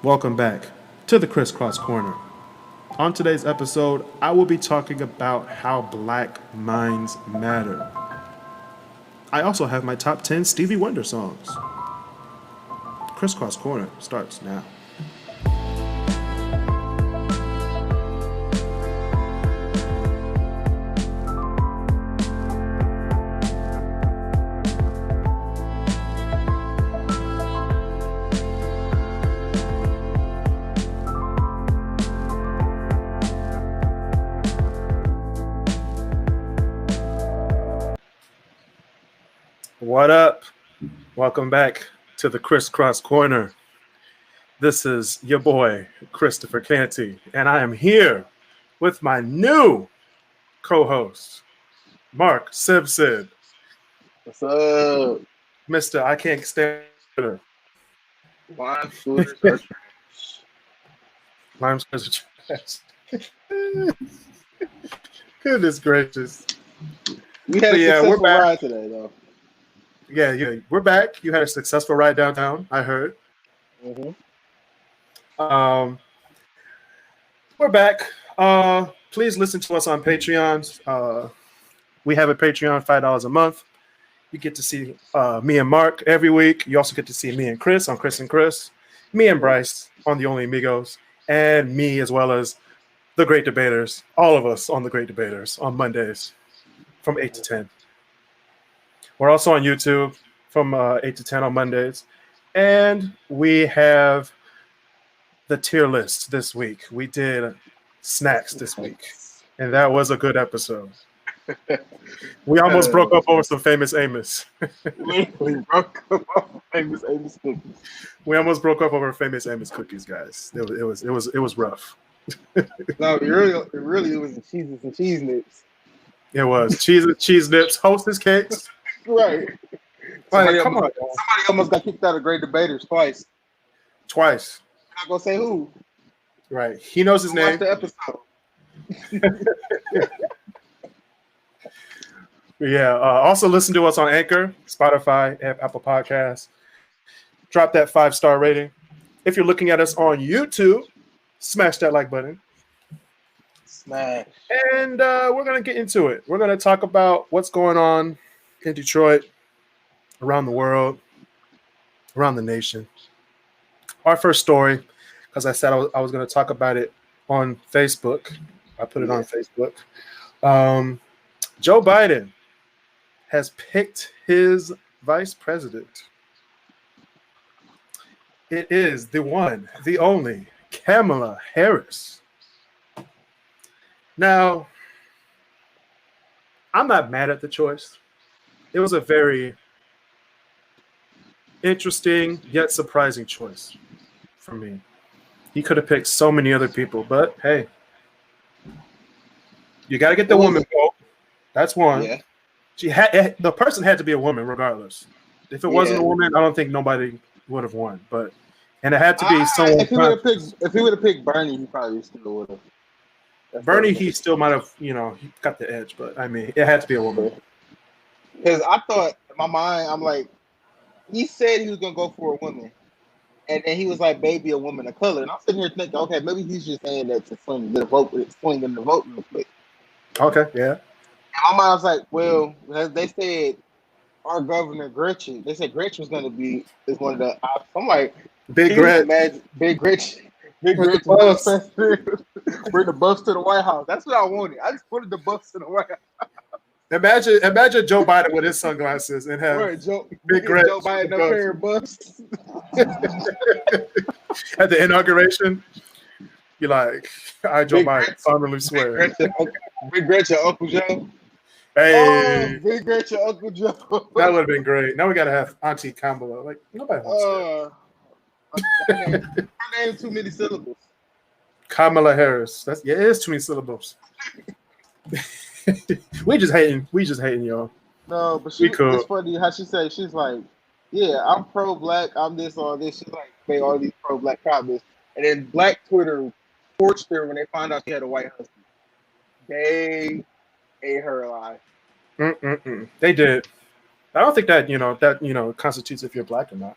Welcome back to the Crisscross Corner. On today's episode, I will be talking about how black minds matter. I also have my top 10 Stevie Wonder songs. Crisscross Corner starts now. What up? Welcome back to the Crisscross Corner. This is your boy, Christopher Canty, and I am here with my new co-host, Mark Simpson. What's up? Mr. I Can't Stand It. Lime scooters are trash. Lime scooters are trash. Goodness gracious. We had a successful ride today, though. Yeah, we're back. You had a successful ride downtown, I heard. Mm-hmm. We're back. Please listen to us on Patreon. We have a Patreon, $5 a month. You get to see me and Mark every week. You also get to see me and Chris on Chris and Chris, me and Bryce on The Only Amigos, and me as well as The Great Debaters, all of us on The Great Debaters on Mondays from 8 to 10. We're also on YouTube from 8 to 10 on Mondays. And we have the tier list this week. We did snacks this week, and that was a good episode. We almost broke up over some famous Amos. We broke up over famous Amos cookies. We almost broke up over famous Amos cookies, guys. It was rough. No, it really was the cheeses and cheese nips. It was cheese nips, Hostess cakes. Right. Somebody Somebody almost got kicked out of Great Debaters twice. I'm not gonna say who. Right. He knows his name. Watch the episode. Yeah. Also listen to us on Anchor, Spotify, and Apple Podcasts. Drop that 5-star rating. If you're looking at us on YouTube, smash that like button. Smash. And we're going to get into it. We're going to talk about what's going on in Detroit, around the world, around the nation. Our first story, because I said I was going to talk about it on Facebook. I put it on Facebook. Joe Biden has picked his vice president. It is the one, the only, Kamala Harris. Now, I'm not mad at the choice. It was a very interesting yet surprising choice for me. He could have picked so many other people, but hey, you got to get the woman vote. That's one. Yeah. The person had to be a woman, regardless. If it wasn't a woman, I don't think nobody would have won. And it had to be someone. If he would have picked Bernie, he probably still would have. Bernie, he still might have, he got the edge, but I mean, it had to be a woman. Because I thought in my mind, I'm like, he said he was gonna go for a woman, and then he was like, "Baby, a woman of color." And I'm sitting here thinking, okay, maybe he's just saying that to swing the vote real quick. Okay, yeah. In my mind, I was like, well, they said our governor Gretchen. They said Gretchen was gonna be one of the. I'm like, Big Gretchen. Big Gretchen. Big Bring Gretchen. Bring the bus to the White House. That's what I wanted. I just wanted the bus to the White House. Imagine Joe Biden with his sunglasses and have Big Gretchen. Joe Biden no pair of bus. At the inauguration, you're like, I, Joe Biden, solemnly swear. Big Gretchen, Uncle Joe. Hey. Big Gretchen, Uncle Joe. That would have been great. Now we got to have Auntie Kamala. Like, nobody wants that. Her name too many syllables. Kamala Harris. It is too many syllables. we just hating y'all. No, but it's funny how she said, she's like, yeah, I'm pro-black, I'm this, all this. She's like, made all these pro-black comments. And then Black Twitter torched her when they found out she had a white husband. They ate her alive. They did. I don't think that constitutes if you're black or not.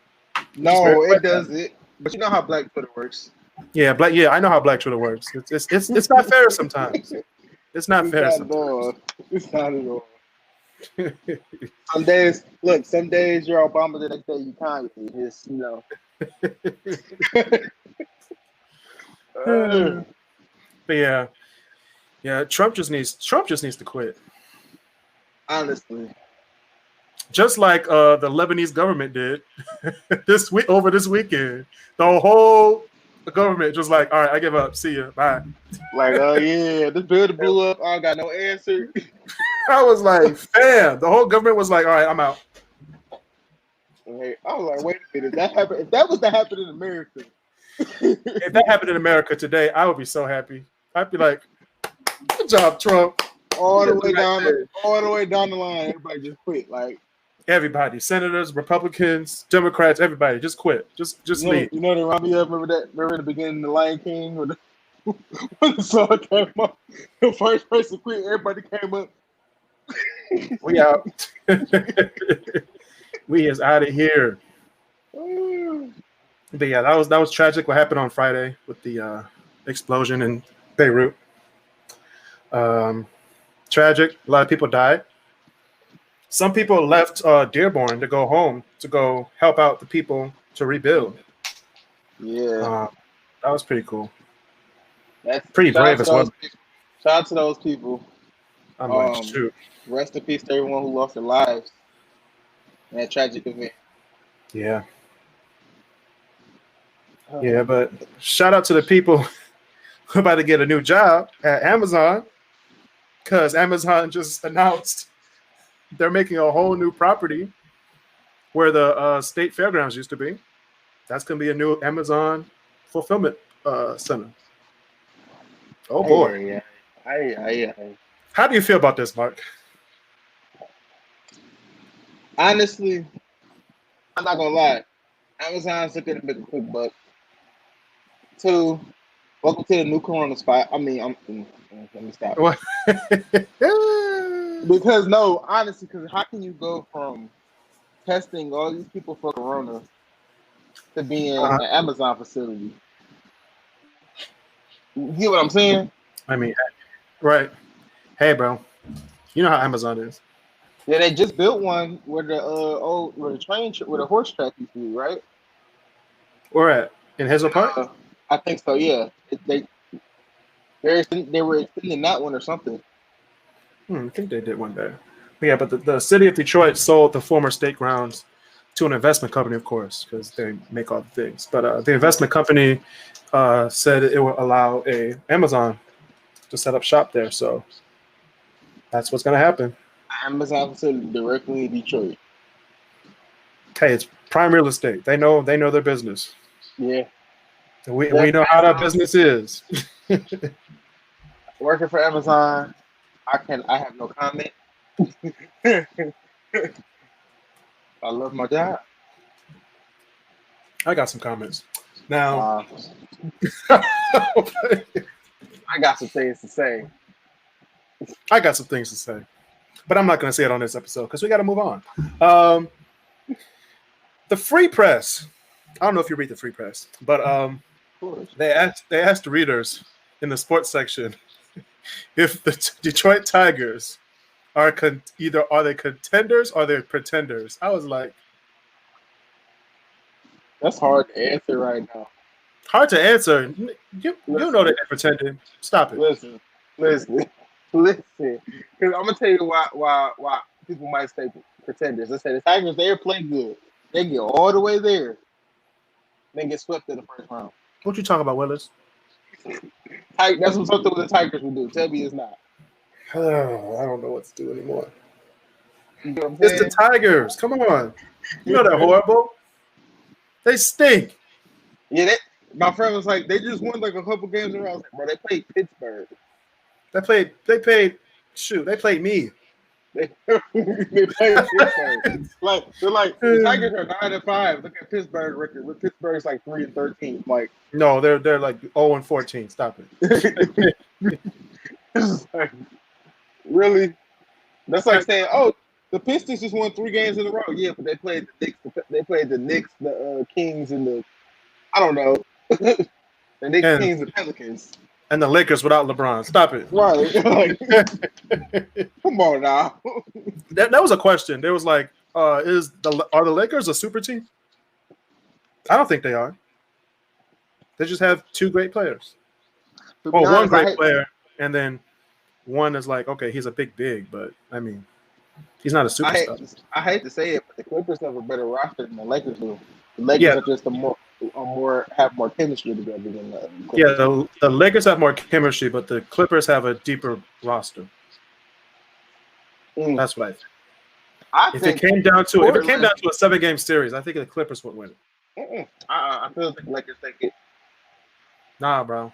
No, it does it. But you know how Black Twitter works. Yeah, black. Yeah, I know how Black Twitter works. It's not fair sometimes. It's not fair It's not at all. It's not at all. Some days, some days you're Obama, the next day you Kanye. It's But yeah. Trump just needs to quit. Honestly, just like the Lebanese government did this weekend. The whole government just like, all right, I give up. See you. Bye. Like, oh yeah, this building blew up. I got no answer. I was like, fam. The whole government was like, all right, I'm out. I was like, wait a minute. That happened. If that was to happen in America, if that happened in America today, I would be so happy. I'd be like, good job, Trump. All the way down the line, everybody just quit. Like everybody, senators, Republicans, Democrats, everybody, just quit. Just leave. You know they remind me of, remember in the beginning of The Lion King when the song came up, the first person quit, everybody came up. We out. We is out of here. But yeah, that was tragic what happened on Friday with the explosion in Beirut. Tragic. A lot of people died. Some people left Dearborn to go home to go help out the people to rebuild. Yeah. That was pretty cool. That's pretty brave as well. Shout out to those people. I'm like, shoot. Rest in peace to everyone who lost their lives in that tragic event. Yeah. Yeah, but shout out to the people who are about to get a new job at Amazon, because Amazon just announced they're making a whole new property where the state fairgrounds used to be. That's going to be a new Amazon fulfillment center. Oh, boy. Yeah. How do you feel about this, Mark? Honestly, I'm not going to lie. Amazon's looking to make a quick buck. 2, welcome to the new Corona spot. I mean, let me stop. What? Because honestly, because how can you go from testing all these people for Corona to being an Amazon facility? You get what I'm saying? I mean, right. Hey, bro. You know how Amazon is. Yeah, they just built one where the where the horse track used to be, right? Where at? In Hazel Park? I think so. Yeah, they were extending that one or something. I think they did one there. But yeah, but the city of Detroit sold the former state grounds to an investment company, of course, because they make all the things. But the investment company said it will allow Amazon to set up shop there. So that's what's going to happen. Amazon facility directly in Detroit. Hey, it's prime real estate. They know their business. Yeah. We know how that business is. Working for Amazon, I have no comment. I love my job. I got some comments. Now I got some things to say. I got some things to say. But I'm not going to say it on this episode because we got to move on. The Free Press. I don't know if you read the Free Press, but they asked the readers in the sports section if the Detroit Tigers are they contenders or they're pretenders. I was like, that's hard to answer right now. Hard to answer. You know they're pretending. Stop it. Listen. Because I'm gonna tell you why people might say pretenders. Let's say the Tigers, they play good. They get all the way there, then get swept in the first round. What you talking about, Willis? That's what something with the Tigers would do. Tell me it's not. Oh, I don't know what to do anymore. You know what I'm it's the Tigers. Come on. You know they're horrible. They stink. Yeah, my friend was like, they just won like a couple games in a row. I was like, bro, they played Pittsburgh. They played me. They played Pittsburgh. They're like the Tigers are 9-5. Look at Pittsburgh record. With Pittsburgh's like 3-13. Like no, they're like 0-14. Stop it. Like, really? That's like saying, oh, The Pistons just won 3 games in a row. Yeah, but they played the Knicks. They played the Knicks, the Kings, and the I don't know, the Knicks, and Kings, and Pelicans. and the Lakers without LeBron. Stop it. Right? Like, come on now. That was a question. There was like, are the Lakers a super team? I don't think they are. They just have two great players. To be Well, one honest, great player, and then one is like, okay, he's a big, but I mean, he's not a superstar. I hate to say it, but the Clippers have a better roster than the Lakers do. The Lakers Yeah. are just have more chemistry together than the Clippers. Yeah, the Lakers have more chemistry, but the Clippers have a deeper roster. That's what I think. If it came down to a 7-game series, I think the Clippers would win it. I feel like the Lakers take it. Nah, bro.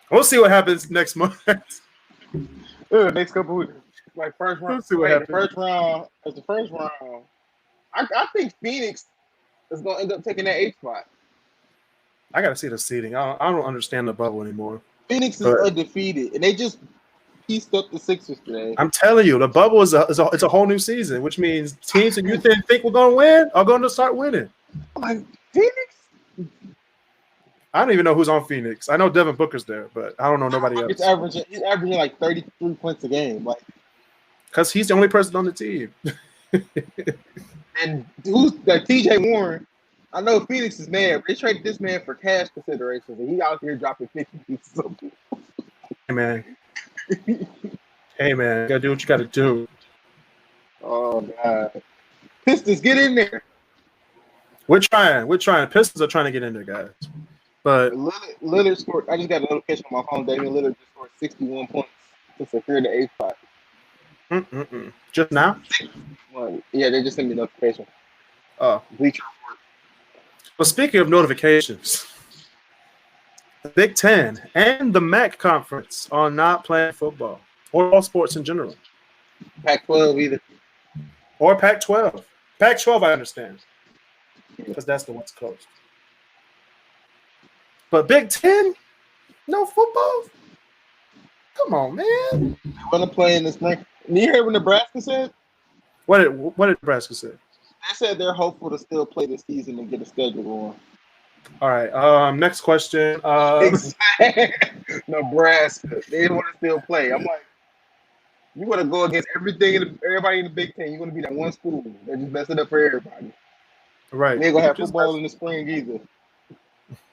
We'll see what happens next month. Next couple weeks, like first round. We'll see what happens. The first round. I think Phoenix is going to end up taking that 8th spot. I got to see the seeding. I don't understand the bubble anymore. Phoenix is undefeated, and they just pieced up the Sixers today. I'm telling you, the bubble is a whole new season, which means teams that you think we're going to win are going to start winning. Like Phoenix? I don't even know who's on Phoenix. I know Devin Booker's there, but I don't know nobody else. He's averaging like 33 points a game, like because he's the only person on the team. And who's that? TJ Warren. I know Phoenix is mad. They traded this man for cash considerations, and he out here dropping 50 pieces. Hey man, you gotta do what you gotta do. Oh God, Pistons, get in there. We're trying. Pistons are trying to get in there, guys. But Lillard scored. I just got a notification on my phone. Damian Lillard just scored 61 points to secure the 8th spot. Just now? Well, yeah, they just sent me a notification. Oh, Bleacher Report. Well, speaking of notifications, the Big Ten and the MAC conference are not playing football or all sports in general. Pac-12 either. Or Pac-12. Pac-12, I understand, because that's the one's closed. But Big Ten, no football. Come on, man. They want to play in the spring. You hear what Nebraska said? What did Nebraska say? They said they're hopeful to still play this season and get a schedule going. All right. Next question. Nebraska. They want to still play. I'm like, you want to go against everybody in the Big Ten. You want to be that one school that just mess it up for everybody. Right. They ain't gonna have football in the spring either.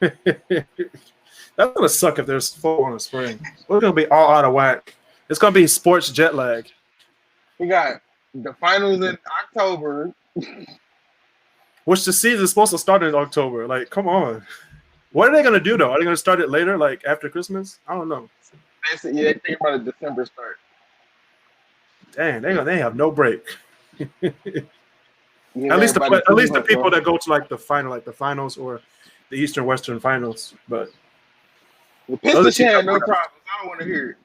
That's gonna suck if there's football in the spring. We're gonna be all out of whack. It's gonna be sports jet lag. We got the finals in October, which the season is supposed to start in October. Like, come on. What are they gonna do though? Are they gonna start it later, like after Christmas? I don't know. They think about a December start. Dang, they have no break. At least the people that go to like the finals or the Eastern Western finals. But the Pistons have no problems. I don't want to hear it.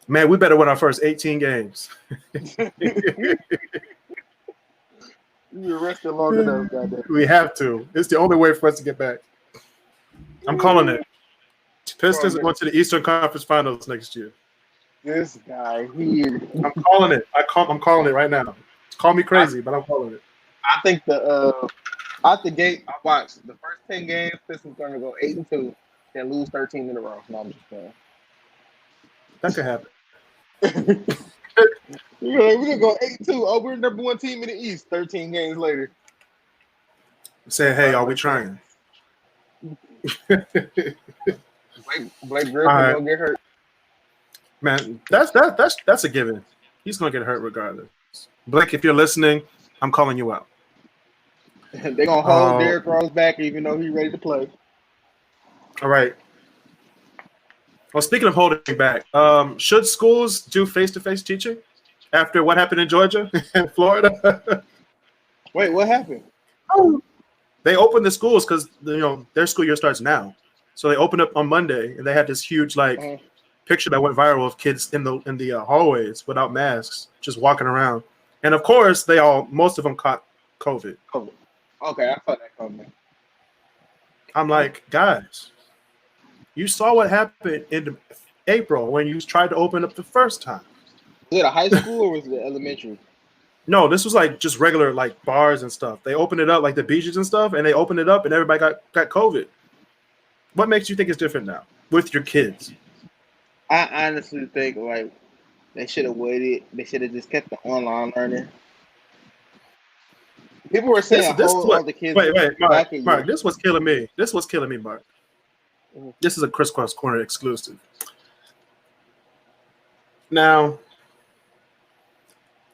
Man, we better win our first 18 games. You rested long enough, goddamn. We have to. It's the only way for us to get back. I'm calling it. Pistons going to the Eastern Conference Finals next year. This guy here. I'm calling it. I'm calling it right now. Call me crazy, but I'm calling it. I think out the gate, I watched the first 10 games. Pistons going to go 8-2 and lose 13 in a row. No, I'm just saying. That could happen. We're gonna go 8-2. Oh, we're the number one team in the East. 13 games later. Saying, hey, are we trying? Blake Griffin gonna get hurt. Man, that's a given. He's gonna get hurt regardless. Blake, if you're listening, I'm calling you out. They're gonna hold Derrick Rose back even though he's ready to play. All right. Well, speaking of holding back, should schools do face-to-face teaching after what happened in Georgia and Florida? Wait, what happened? Oh, they opened the schools because their school year starts now, so they opened up on Monday and they had this huge picture that went viral of kids in the hallways without masks, just walking around, and of course most of them caught COVID. Oh, okay, I saw that coming. I'm like, guys. You saw what happened in April when you tried to open up the first time. Was it a high school or was it elementary? No, this was like just regular like bars and stuff. They opened it up like the beaches and stuff, and they opened it up, and everybody got COVID. What makes you think it's different now with your kids? I honestly think like they should have waited. They should have just kept the online learning. People were saying This is hold what. all the kids Wait, Mark, back a Mark. year. This was killing me. This was killing me, Mark. Mhm. This is a Crisscross Corner exclusive. Now,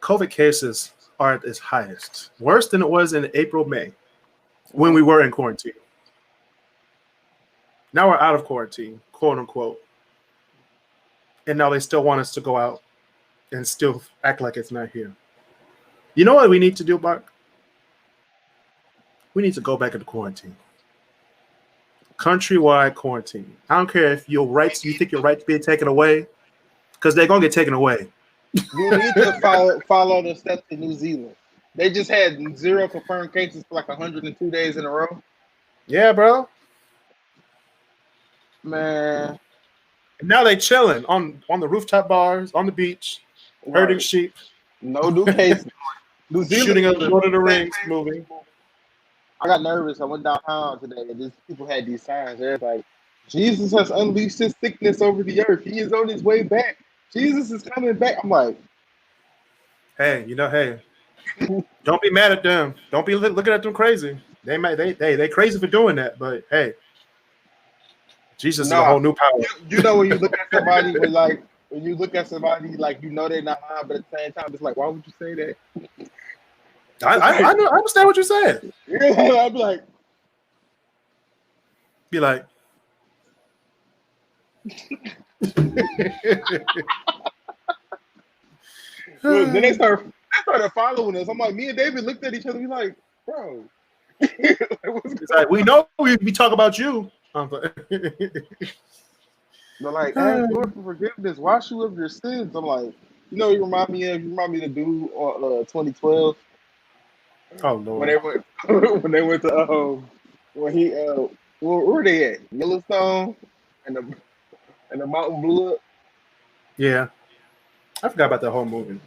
COVID cases are at its highest, worse than it was in April, May, when we were in quarantine. Now we're out of quarantine, quote unquote, and now they still want us to go out and still act like it's not here. You know what we need to do, Mark? We need to go back into quarantine. Countrywide quarantine. I don't care if your rights, you think your rights being taken away, because they're gonna get taken away. You need to follow the steps of New Zealand. They just had zero confirmed cases for like 102 days in a row. Yeah, bro. Man, And now they chilling on the rooftop bars, on the beach, herding right. sheep, No new cases. New Zealand shooting a is the Lord of the same Rings place. movie. I got nervous. I went downtown today and just people had these signs. They're like, Jesus has unleashed his sickness over the earth. He is on his way back. Jesus is coming back. I'm like, Hey, hey, don't be mad at them. Don't be looking at them crazy. They crazy for doing that, but hey, Jesus is a nah. whole new power. You know when you look at somebody with like when you look at somebody like you know they're not lying, but at the same time it's like, why would you say that? I know, I understand what you're saying. Yeah, I'd be like, Be like, well, then they started following us. I'm like, me and David looked at each other. We like, bro, like, what's it's going like we know we talk about you. They're like, ask Lord for forgiveness, wash you of your sins. I'm like, you remind me of the dude on 2012 Oh when Lord, they went when they went to when he where were they at? Yellowstone and the mountain blew up. yeah, I forgot about that whole movie.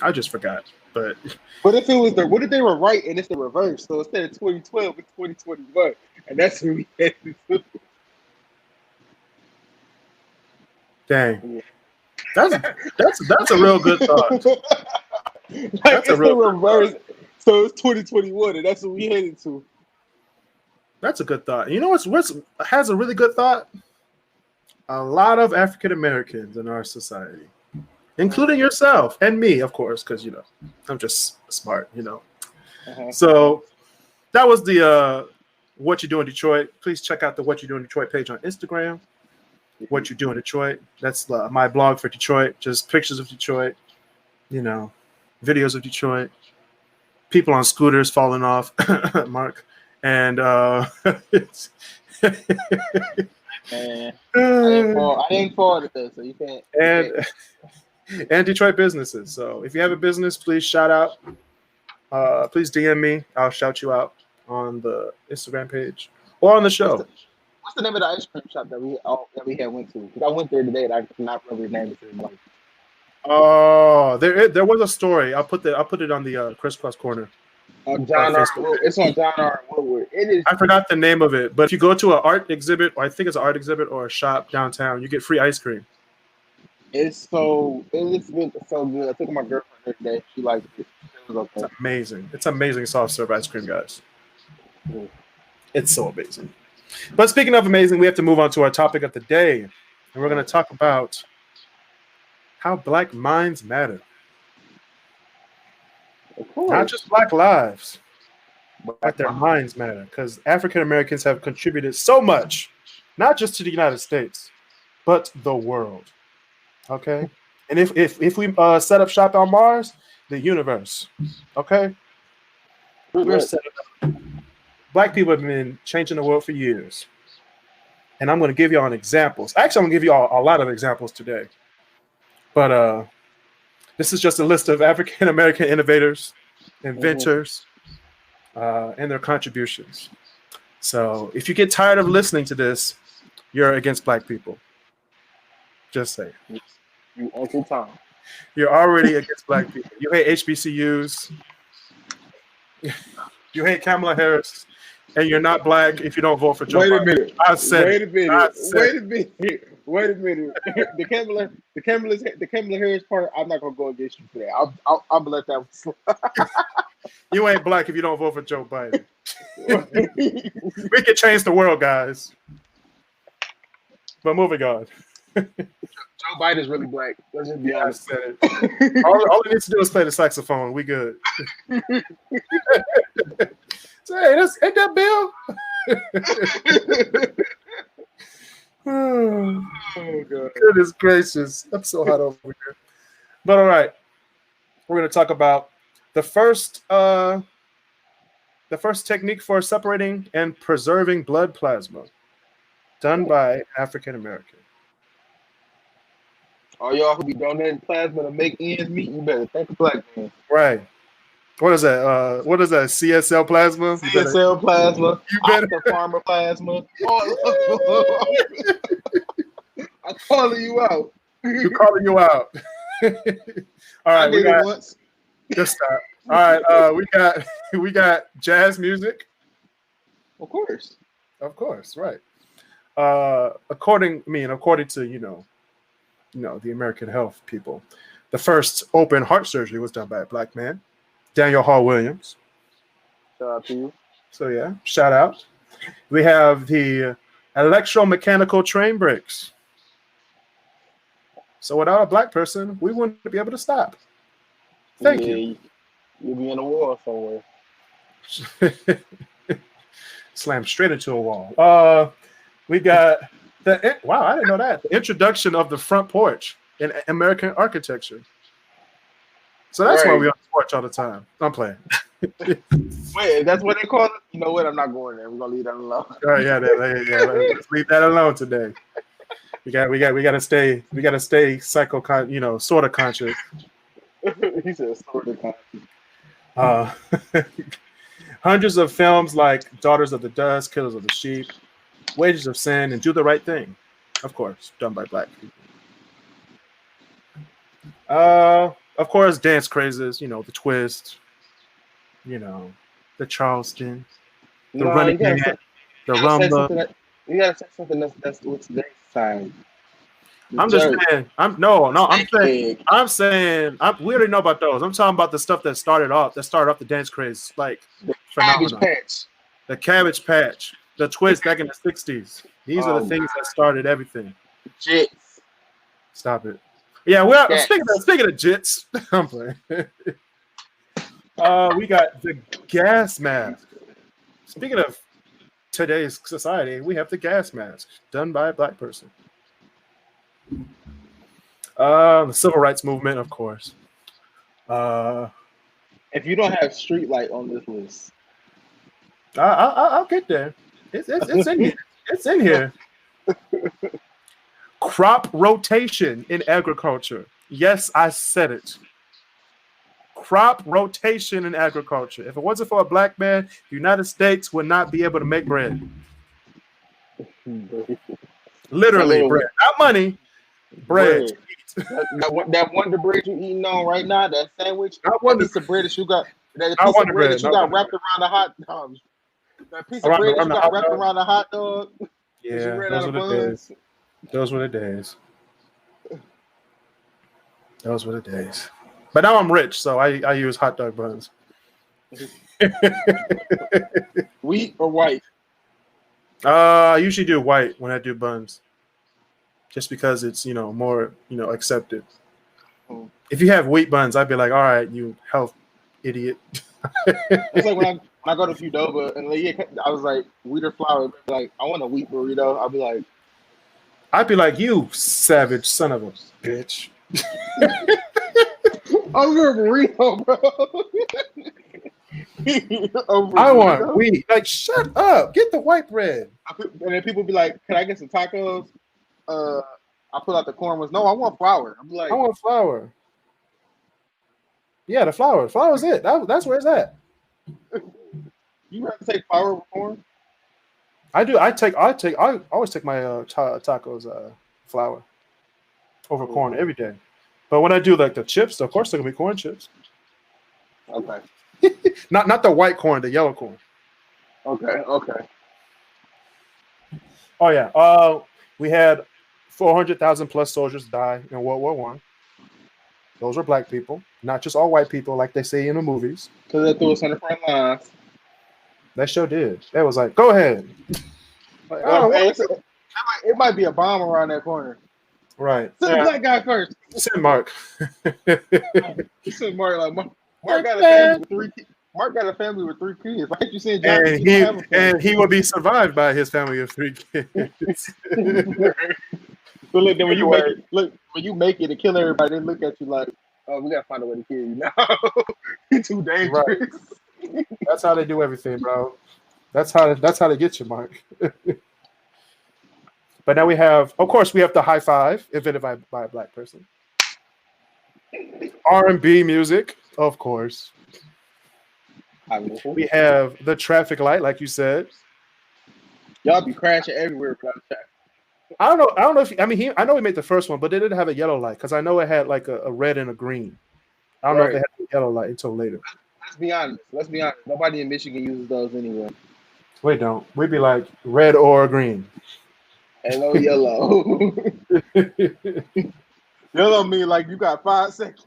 I just forgot, but What if it was what if they were right and it's the reverse? So instead of 2012, it's 2021, and that's who we had. dang, Yeah. that's a real good thought. Like That's a it's the real good thought. reverse. So it's 2021, and that's what we headed to. That's a good thought. You know what's has a really good thought? A lot of African Americans in our society, including yourself and me, of course, because I'm just smart. Uh-huh. So that was the What You Do in Detroit. Please check out the What You Do in Detroit page on Instagram. What You Do in Detroit. That's my blog for Detroit. Just pictures of Detroit. Videos of Detroit. People on scooters falling off. Mark. And Man, I didn't fall to this, so you can't. and and Detroit businesses. So if you have a business, please shout out. Please DM me. I'll shout you out on the Instagram page or on the What's show. the name of the ice cream shop that we had went to? Because I went there today, and I cannot remember the name of it. Oh, there was a story. I'll put it on the Crisscross Corner John R. Facebook. It's on John R. Woodward. It is. I forgot the name of it, but if you go to an art exhibit, or I think it's an art exhibit or a shop downtown, you get free ice cream. It's been so good. I took my girlfriend there today. She liked it. It was okay. It's amazing. It's amazing soft serve ice cream, guys. Mm. It's so amazing. But speaking of amazing, we have to move on to our topic of the day, and we're going to talk about how Black minds matter. Of course. Not just Black lives, but their minds matter, because African Americans have contributed so much, not just to the United States, but the world. Okay? And if we set up shop on Mars, the universe. Okay? We're set up. Black people have been changing the world for years. And I'm going to give you all examples. Actually, I'm going to give you all a lot of examples today. But this is just a list of African American innovators, inventors, and their contributions. So if you get tired of listening to this, you're against Black people. Just say. You Uncle Tom. You're already against black people. You hate HBCUs. You hate Kamala Harris, and you're not black if you don't vote for Joe Wait a Biden. minute. I said Wait it. a minute. I said Wait it. a minute. Wait a minute. The Kamala Harris part. I'm not gonna go against you for that. I'm gonna let that one slide. You ain't black if you don't vote for Joe Biden. We can change the world, guys. But moving on. Joe Biden's really black. Let's just be I honest. said it. All he needs to do is play the saxophone. We good. So, hey, ain't that Bill? Oh, God. goodness gracious. I'm so hot over here. But all right. We're going to talk about the first technique for separating and preserving blood plasma done by African American. All y'all who be donating plasma to make ends meet, you better thank the black man. Right. What is that? What is that? CSL plasma? CSL plasma, You better. Opta Pharma plasma. I'm calling you out. We're calling you out. All right, I did it once. Just stop. All right, we got jazz music. Of course. Of course, right. According to the American Health people, the first open heart surgery was done by a black man, Daniel Hall Williams. Shout out to you. So yeah, shout out. We have the electromechanical train brakes. So without a black person, we wouldn't be able to stop. Thank you. You'll be in a wall somewhere. Slam straight into a wall. We got wow, I didn't know that. The introduction of the front porch in American architecture. So that's why we're on the porch all the time. I'm playing. Wait, that's what they call it? You know what? I'm not going there. We're gonna leave that alone. Yeah. Let's leave that alone today. We gotta stay sort of conscious. He said sort of conscious. Hundreds of films like Daughters of the Dust, Killers of the Sheep, Wages of Sin, and Do the Right Thing, of course, done by black people. Of course, dance crazes, the twist, the Charleston, the Renegade, the Rumba. You gotta say something that's what's today's time. I'm just saying. I'm saying. We already know about those. I'm talking about the stuff that started off the dance craze, like the Cabbage Patch. The Cabbage Patch, the twist back in the '60s. These are the things that started everything. Jits. Stop it. Yeah, well, speaking of jits, I'm playing. We got the gas mask. Speaking of today's society, we have the gas mask done by a black person. The civil rights movement, of course. If you don't have street light on this list, I'll get there. It's in here. It's in here. Crop rotation in agriculture. Yes, I said it. Crop rotation in agriculture. If it wasn't for a black man, the United States would not be able to make bread. Literally bread. Not money. Bread. That Wonder Bread you eating on right now, that sandwich, that piece of bread that you got, that piece of bread that you got wrapped around the hot dog. That piece of bread that you got wrapped around the hot dog. Yeah, those were the days. Those were the days. Those were the days. But now I'm rich, so I use hot dog buns. Wheat or white? I usually do white when I do buns. Just because it's more accepted. If you have wheat buns, I'd be like, all right, you health idiot. It's like when I go to Qdoba and I was like, wheat or flour? Like, I want a wheat burrito. I'd be like, you savage son of a bitch. I'm going burrito, bro. I want wheat. Like, shut up. Get the white bread. And then people be like, can I get some tacos? I pull out the corn ones. No, I want flour. I'm like, I want flour. Yeah, the flour. Flour's it. That's where it's at. You have to take flour over corn? I do. I always take my tacos flour over corn every day. But when I do like the chips, of course they're gonna be corn chips. Okay. Not the white corn, the yellow corn. Okay. Oh yeah. We had 400,000 plus soldiers die in World War One. Those were black people, not just all white people, like they say in the movies. Because they threw us on the front lines. That sure did. That was like, go ahead. Like, Hey, it might be a bomb around that corner. right. Send the black guy first. Send Mark. Send Mark. Like Mark got a family with 3 kids. Mark got a family with 3 kids. Why can't you send John? And he will be survived by his family of 3 kids. But look, then when you make it and kill everybody, they look at you like, oh, we gotta find a way to kill you now. You're too dangerous. Right. That's how they do everything, bro. That's how they get you, Mark. But now we have the high five invented by a black person. R&B music, of course. We have the traffic light, like you said. Y'all be crashing everywhere without traffic. I don't know if I know he made the first one, but they didn't have a yellow light because I know it had like a red and a green. I don't know if they had a yellow light until later. Let's be honest. Nobody in Michigan uses those anyway. We don't. We'd be like red or green. And no yellow. Yellow mean like you got 5 seconds.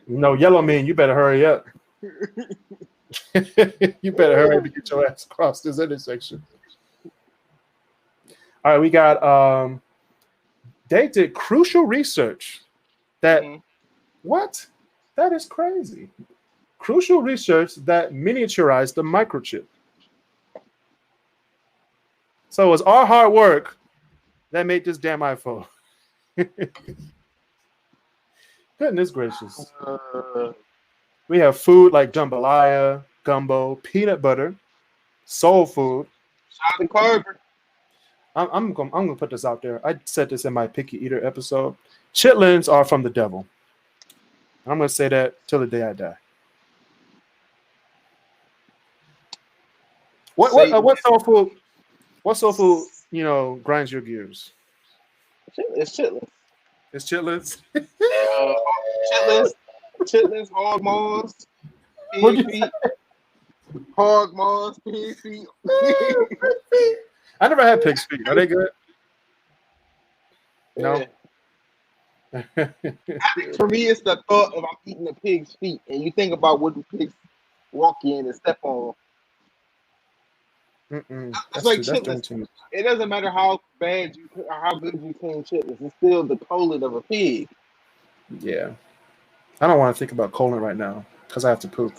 No, yellow mean you better hurry up. You better hurry to get your ass across this intersection. All right, we got they did crucial research that what? That is crazy. Crucial research that miniaturized the microchip. So it was our hard work that made this damn iPhone. Goodness gracious. We have food like jambalaya, gumbo, peanut butter, soul food. Shout out to Carver. I'm gonna put this out there. I said this in my Picky Eater episode. Chitlins are from the devil. I'm gonna say that till the day I die. What soul food? What soul food? Grinds your gears. It's chitlins. It's chitlins. Chitlins, hog maws, pig feet, hog maws, pig feet. I never had pig's feet. Are they good? No. I think for me, it's the thought of I'm eating a pig's feet, and you think about what do pigs walk in and step on. It's like chitlins. It doesn't matter how bad or how good you clean chitlins. It's still the colon of a pig. Yeah. I don't want to think about colon right now because I have to poop.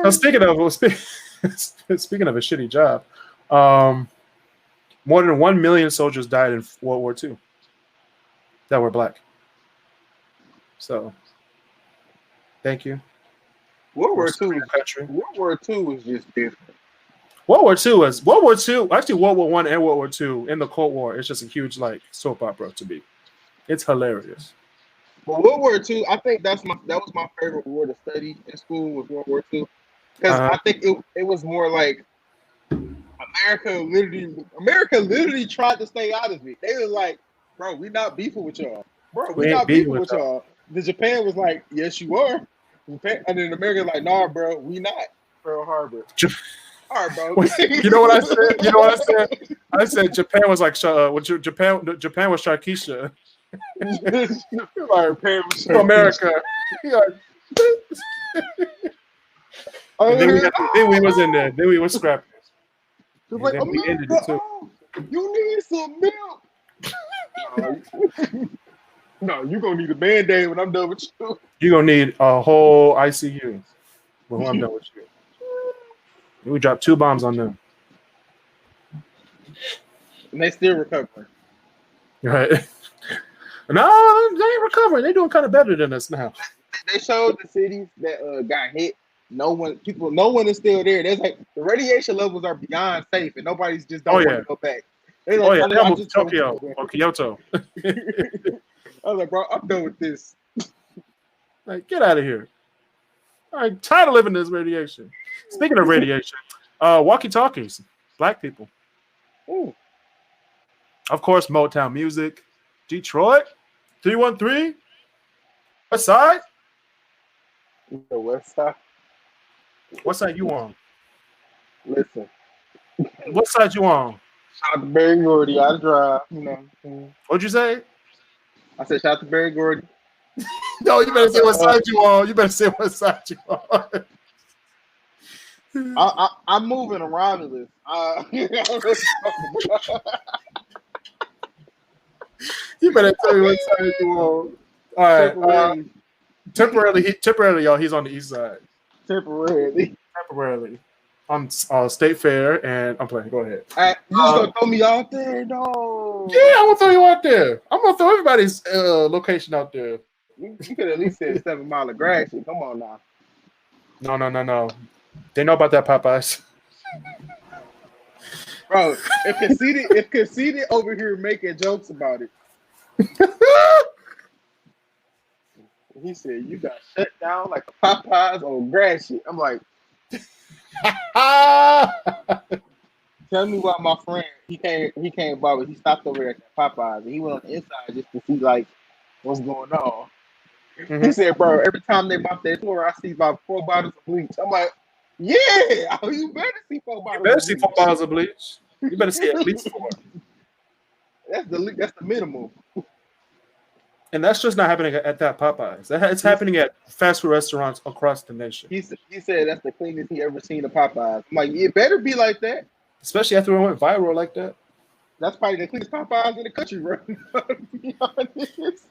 Speaking of a shitty job, more than 1 million soldiers died in World War II that were black. So, thank you. World War II was just different. World War II, actually World War I and World War II in the Cold War, it's just a huge soap opera to me. It's hilarious. But World War II, I think that was my favorite war to study in school was World War II. Because I think it was more like America literally tried to stay out of it. They were like, bro, we not beefing with y'all. Bro, we not beefing with y'all. The Japan was like, yes, you are. Japan, and then America like, nah, bro, we not. Pearl Harbor. All right, bro. You know what I said? I said Japan was like Japan was Sharkeisha. America. Then we was in there. Then we was scrapping. Like, then we ended it too. You need some milk. No, you're gonna need a band-aid when I'm done with you. You're gonna need a whole ICU when I'm done with you. We dropped 2 bombs on them. And they still recovering. Right. No, they ain't recovering. They're doing kind of better than us now. They showed the cities that got hit. No one is still there. There's like the radiation levels are beyond safe, and nobody's just don't want to go back. They're like, they moved to Tokyo or Kyoto. I was like, bro, I'm done with this. Like, get out of here. I'm tired of living this radiation. Speaking of radiation, walkie-talkies, black people. Ooh. Of course, Motown music. Detroit, 313. West side. The West Side. What side you on? Listen, What side you on? shout out to Barry Gordy. I drive. You know. What'd you say? I said shout out to Barry Gordy. No, you better say what side you on. You better say what side you on. I'm moving around in this. You better tell me what side you on. All right. Temporarily, y'all. He's on the east side. Temporarily. On State Fair, and I'm playing. Go ahead. You just gonna throw me out there? No. Yeah, I'm gonna throw you out there. I'm gonna throw everybody's location out there. You could at least say 7 Mile of Grass. Come on now. No. They know about that Popeyes. Bro, if conceited over here making jokes about it. He said you got shut down like a Popeyes on grass shit. I'm like, tell me why my friend he came by, but he stopped over there at Popeyes and he went on the inside just to see like what's going on. Mm-hmm. He said, bro, every time they mop their floor, I see about 4 bottles of bleach. I'm like, yeah, you better see 4 bottles. You better see 4 bottles of bleach. You better see at least 4. That's the minimum. And that's just not happening at that Popeyes. It's happening at fast food restaurants across the nation. He said that's the cleanest he ever seen a Popeyes. I'm like, it better be like that. Especially after it went viral like that. That's probably the cleanest Popeyes in the country, bro. To be honest.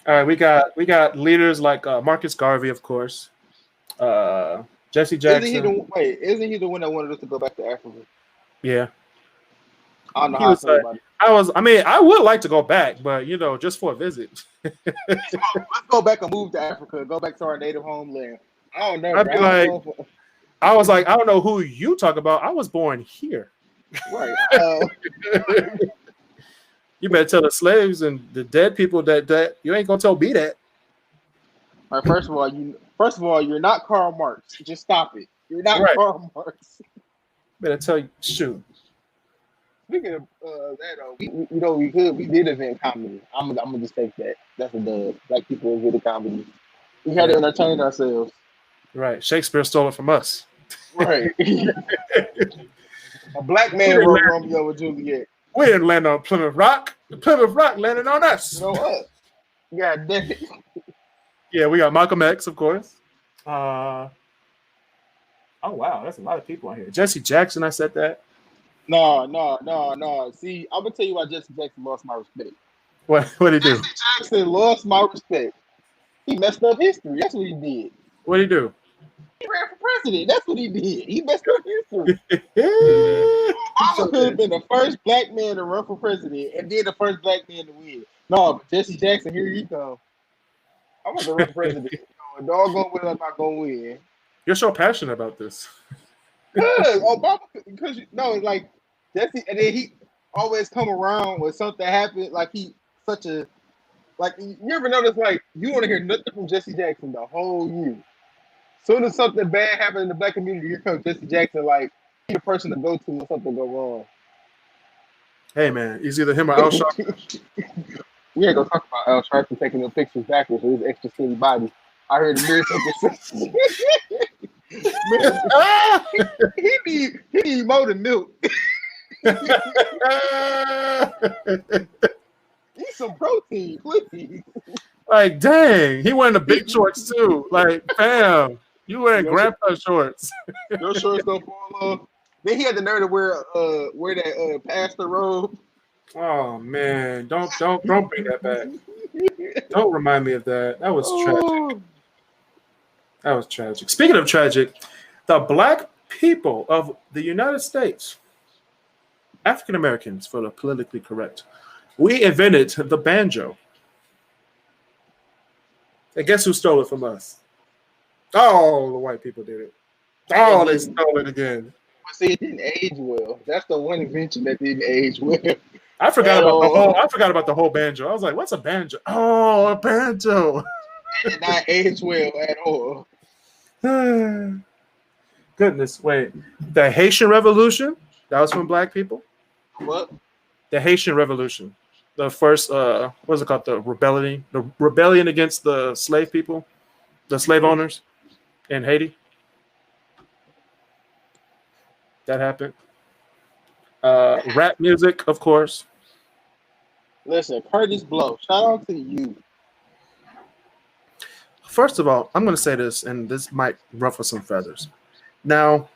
All right, we got leaders like Marcus Garvey, of course. Jesse Jackson. Isn't he the one that wanted us to go back to Africa? Yeah. I don't know how I feel about it. I would like to go back, but just for a visit. Let's go back and move to Africa. Go back to our native homeland. I don't know. I'd be like, I was like, I don't know who you talk about. I was born here. Right. You better tell the slaves and the dead people that you ain't gonna tell me that. All right, first of all, you're not Karl Marx. Just stop it. You're not Karl Marx. Better tell you, shoot. Speaking of that, we did event comedy. I'm gonna just take that. That's a dub. Black people invented comedy. We had to entertain ourselves. Right. Shakespeare stole it from us. Right. A black man wrote Romeo and Juliet. We didn't land on Plymouth Rock. The Plymouth Rock landed on us. You know what? God damn it. Yeah, we got Malcolm X, of course. Oh, wow. That's a lot of people on here. Jesse Jackson, I said that. No. See, I'm going to tell you why Jesse Jackson lost my respect. What did he do? Jesse Jackson lost my respect. He messed up history. That's what he did. What did he do? He ran for president. That's what he did. He messed up history. Obama could have been the first black man to run for president and then the first black man to win. No, but Jesse Jackson, here he comes. I want to run for president. Doggone whether I'm not going to win. You're so passionate about this. Because Obama, like Jesse, and then he always come around when something happens. Like you ever notice, like, you want to hear nothing from Jesse Jackson the whole year. Soon as something bad happens in the black community, here comes Jesse Jackson, like, he's the person to go to when something go wrong. Hey, man, it's either him or Al Sharpton. We ain't gonna talk about Al Sharpton taking the pictures backwards with his extra skinny body. I heard the mirror something. He need more than milk. Need some protein, please. Like, dang, he wearing the big shorts too. Like, bam, you wearing grandpa shorts. Your shorts don't fall off. Then he had the nerve to wear that pastor robe. Oh man, don't bring that back. Don't remind me of that. That was tragic. That was tragic. Speaking of tragic, the black people of the United States, African Americans for the politically correct, we invented the banjo. And guess who stole it from us? Oh, the white people did it. Oh, they stole it again. But see, it didn't age well. That's the one invention that didn't age well. I forgot about the whole banjo. I was like, "What's a banjo?" Oh, a banjo. It did not age well at all. Goodness, wait. The Haitian Revolution, that was from black people. What? The Haitian Revolution. The first what is it called? The rebellion against the slave people, the slave owners in Haiti. That happened. Rap music, of course. Listen, Curtis Blow. Shout out to you. First of all, I'm going to say this, and this might ruffle some feathers. Now,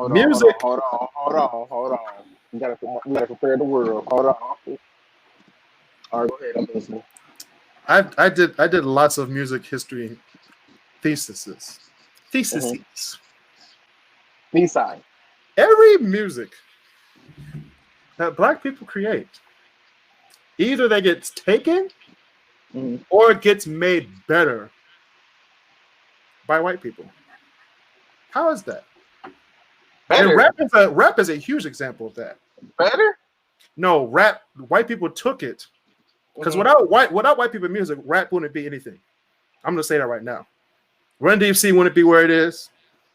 music. Hold on. We gotta prepare the world. Hold on. All right, go ahead. I'm listening. I did lots of music history theses. Mm-hmm. Theses. B-side. Every music that black people create, either they get taken Mm-hmm. or it gets made better by white people. How is that? And Better. rap is a huge example of that. Better. No, rap. White people took it because Mm-hmm. without white people music, rap wouldn't be anything. I'm gonna say that right now. Run DMC wouldn't be where it is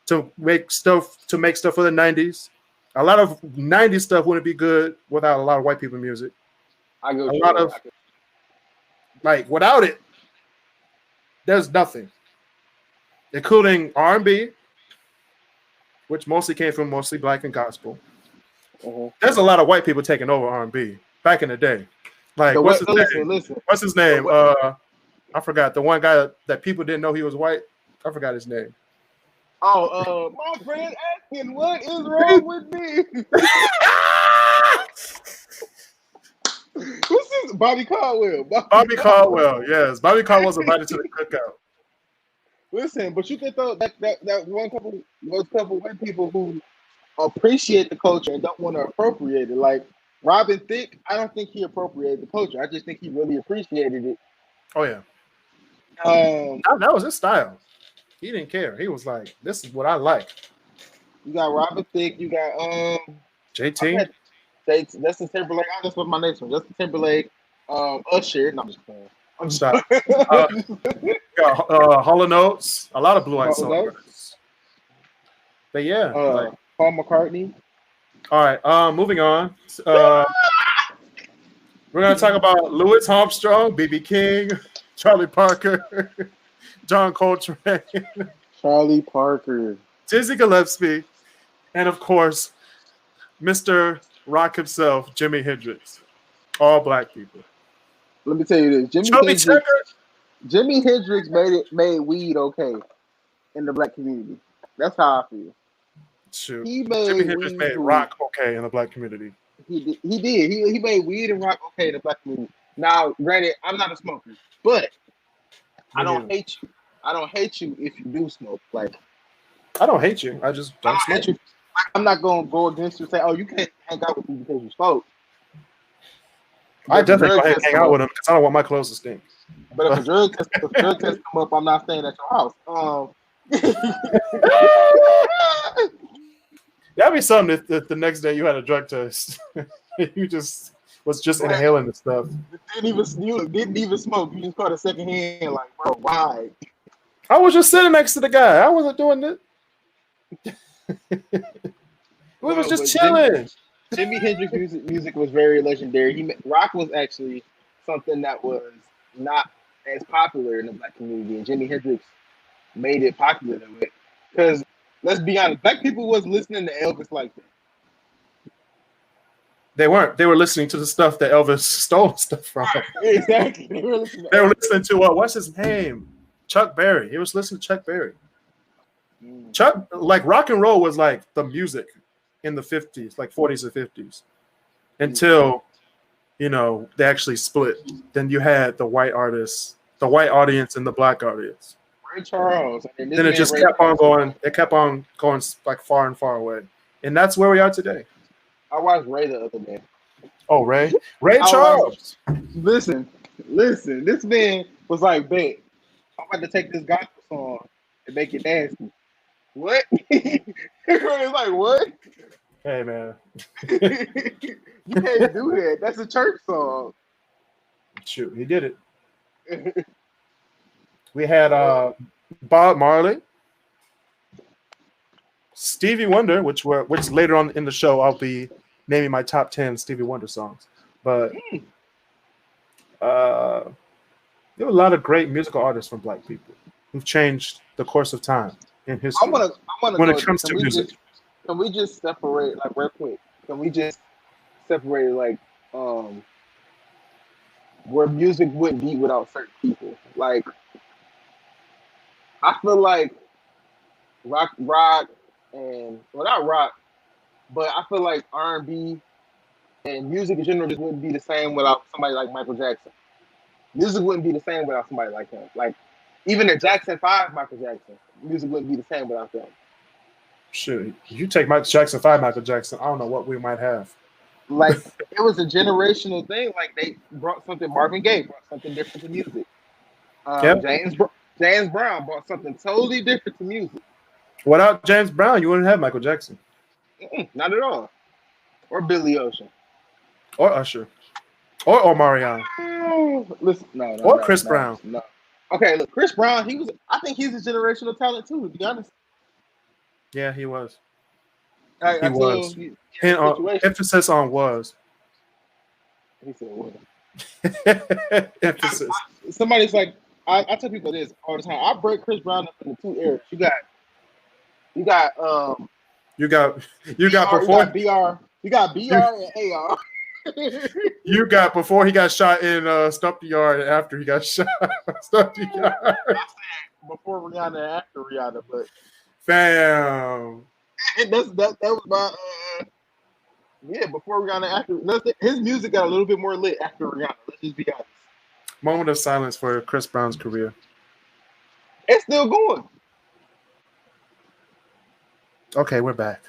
to make stuff for the '90s. A lot of '90s stuff wouldn't be good without a lot of white people music. I go. A lot of without it, there's nothing, including R&B, which mostly came from mostly black and gospel. Mm-hmm. There's a lot of white people taking over R&B back in the day. Like what's his name? Listen. What's his name? I forgot the one guy that people didn't know he was white. I forgot his name. Oh, my friend asking what is wrong with me. Who's this? Bobby Caldwell. Bobby Caldwell, yes. Bobby Caldwell's invited to the cookout. Listen, but you can throw those couple white people who appreciate the culture and don't want to appropriate it. Like Robin Thicke, I don't think he appropriated the culture. I just think he really appreciated it. Oh yeah. That was his style. He didn't care. He was like, "This is what I like." You got Robin Thicke. You got JT. Justin Timberlake. I just put my next one. Justin Timberlake. Usher. No, I'm just playing. I'm just Stop. Hall & Oates. A lot of Blue Eyed Soul. But yeah. Paul McCartney. All right. Moving on. We're gonna talk about Louis Armstrong, B.B. King, Charlie Parker, John Coltrane, Charlie Parker, Dizzy Gillespie, and of course, Mr. Rock himself, Jimi Hendrix. All black people. Let me tell you this: Jimi Hendrix made weed okay in the black community. That's how I feel. Shoot. Jimi Hendrix made rock okay in the black community. He did. He made weed and rock okay in the black community. Now, granted, I'm not a smoker, but I don't hate you. I don't hate you if you do smoke. Like, I don't hate you. I just don't smoke. You. I'm not gonna go against you and say, "Oh, you can't hang out with me because you smoke." I definitely go hang out with him because I don't want my clothes to stink. But if a drug test come up, I'm not staying at your house. That'd be something if the next day you had a drug test. You just was inhaling the stuff. You didn't even smoke. You just caught a second hand. Like, bro, why? I was just sitting next to the guy. I wasn't doing it. We was just chilling. Jimi Hendrix music was very legendary. Rock was actually something that was not as popular in the black community, and Jimi Hendrix made it popular because let's be honest, black people wasn't listening to Elvis like that. They weren't. They were listening to the stuff that Elvis stole stuff from. Exactly. They were listening to what's his name? Chuck Berry. He was listening to Chuck Berry. Chuck, like rock and roll was like the music in the 50s, like 40s and 50s, until they actually split. Then you had the white artists, the white audience, and the black audience. Ray Charles. Then it just kept on going. It kept on going like far and far away, and that's where we are today. I watched Ray the other day. Oh, Ray Charles. Listen. This man was like, "Babe, I'm about to take this gospel song and make it nasty." What? It's like, what? Hey, man. You can't do that. That's a church song. Shoot, he did it. We had Bob Marley. Stevie Wonder, which later on in the show I'll be naming my top 10 Stevie Wonder songs. But there were a lot of great musical artists from Black people who've changed the course of time in history. When it comes to music. Can we just separate, like, real quick? Can we just separate, like, where music wouldn't be without certain people? Like, I feel like rock, and well, not rock, but I feel like R&B and music in general just wouldn't be the same without somebody like Michael Jackson. Music wouldn't be the same without somebody like him. Like, even the Jackson 5 Michael Jackson, music wouldn't be the same without them. Shit, you take Michael Jackson 5 Michael Jackson, I don't know what we might have. Like, it was a generational thing. Like, they brought something. Marvin Gaye brought something different to music. James Brown brought something totally different to music. Without James Brown, you wouldn't have Michael Jackson. Not at all. Or Billy Ocean. Or Usher. Or Omarion. Listen, no, or Kris Brown. No. Okay, look, Kris Brown, I think he's a generational talent too, to be honest. Yeah, he was. He was. Emphasis on was. He said was. Emphasis. Somebody's like, I tell people this all the time. I break Kris Brown up into two eras. You got BR. You got BR and AR. You got before he got shot in Stump the Yard and after he got shot. Stump the Yard. Before Rihanna and after Rihanna, but fam. That was my before Rihanna after his music got a little bit more lit after Rihanna. Let's just be honest. Moment of silence for Kris Brown's career. It's still going. Okay, we're back.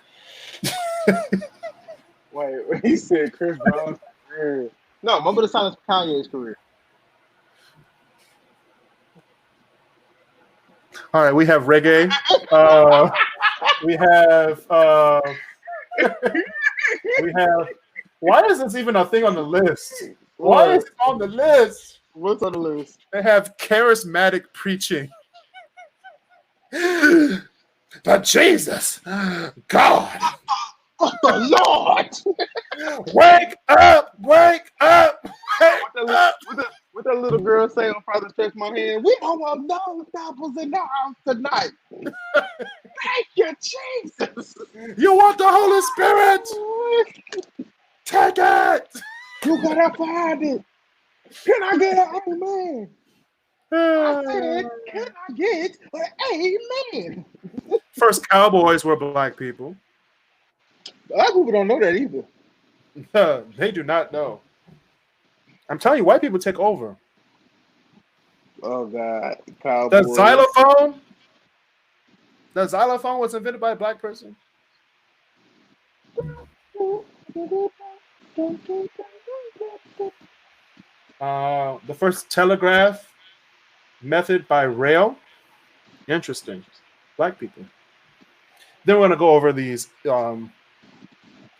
Wait, he said Kris Brown's career. No, moment of silence for Kanye's career. All right, we have reggae. We have. Why is this even a thing on the list? Why is it on the list? What's on the list? They have charismatic preaching. But Jesus, God, oh, the Lord, wake up, wake up, wake up. What that little girl say on Father Stretch My Hand? We don't want no apples in the house tonight. Thank you, Jesus. You want the Holy Spirit? Take it. You gotta find it. Can I get an amen? I said, can I get an amen? First cowboys were black people. Black people don't know that either. They do not know. I'm telling you, white people take over. Oh God, cowboys. The xylophone was invented by a black person. The first telegraph method by rail. Interesting. Black people. Then we're going to go over these. Wasn't